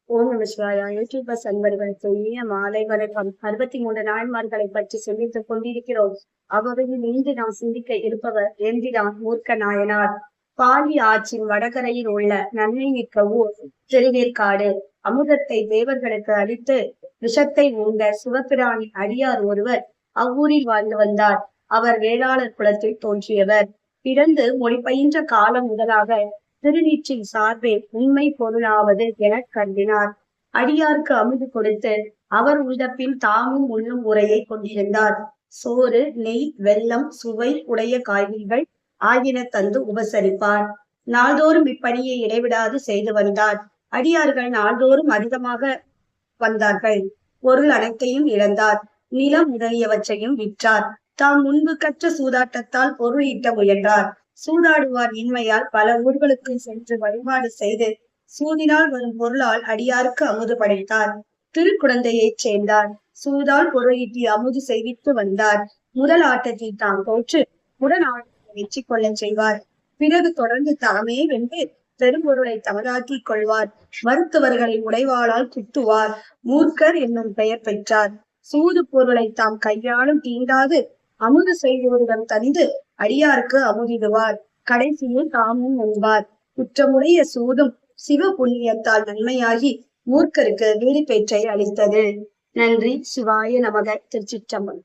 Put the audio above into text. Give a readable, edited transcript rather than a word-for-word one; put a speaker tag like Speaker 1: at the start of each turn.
Speaker 1: ஓம் நம சிவாயா. யூடியூபர்ஸ் அன்பர்களுக்கு இனிய மாலை வணக்கம். 63 நாயன்மார்களை பற்றி சிந்தித்துக் கொண்டிருக்கிறோம். அவ்வகையில் இன்று நாம் சிந்திக்க இருப்பவர் என்கிறான் மூர்க்க நாயனார். பாலி ஆற்றின் வடகரையில் உள்ள நன்மை மிக்க ஊர் திருவேற்காடு. அமுதத்தை தேவர்களுக்கு அளித்து விஷத்தை உண்ட சிவபிரானின் அடியார் ஒருவர் அவ்வூரில் வாழ்ந்து வந்தார். அவர் வேளாளர் குலத்தில் தோன்றியவர். பிறந்து மொழி பயின்ற காலம் முதலாக திருநீற்றின் சார்பே உண்மை பொருளாவது எனக் கருதினார். அடியாருக்கு அமுது கொடுத்து அவர் உண்ட பின் தாமும் உண்ணும் முறையை கொண்டிருந்தார். சோறு, நெய், வெல்லம், சுவை உடைய காய்கறிகள் ஆகியன தந்து உபசரிப்பார். நாள்தோறும் இப்பணியை இடைவிடாது செய்து வந்தார். அடியார்கள் நாள்தோறும் அதிகமாக வந்தார்கள். பொருள் அனைத்தையும் இழந்தார். நிலம் முதலியவற்றையும் விற்றார். தாம் முன்பு கற்ற சூதாட்டத்தால் பொருள் ஈட்ட முயன்றார். சூதாடுவார் இன்மையால் பல ஊர்களுக்கு சென்று வழிபாடு செய்து சூதினால் வரும் பொருளால் அடியாருக்கு அமுது படைத்தார். திருக்குழந்தையைச் சேர்ந்தார். சூதால் பொருள் ஈட்டி அமுது செய்வித்து வந்தார். முதல் ஆட்டத்தில் தாம் தோற்று உடன் ஆட்டத்தை வெற்றி கொள்ளச் செய்வார். பிறகு தொடர்ந்து தாமே வென்று பெரும்பொருளை தமதாக்கிக் கொள்வார். மருத்துவர்களை உடைவாளால் குத்துவார். மூர்க்கர் என்னும் பெயர் பெற்றார். சூது பொருளை தாம் கையாலும் தீண்டாது அமுது செய்வோரிடம் தந்து அடியாருக்கு அமுதிடுவார். கடைசியில் தாமும் உண்பார். குற்றமுடைய சூதும் சிவ புண்ணியத்தால் நன்மையாகி மூர்க்கருக்கு வீடு பேற்றை அளித்தது. நன்றி. சிவாய நமக. திருச்சிற்றம்பலம்.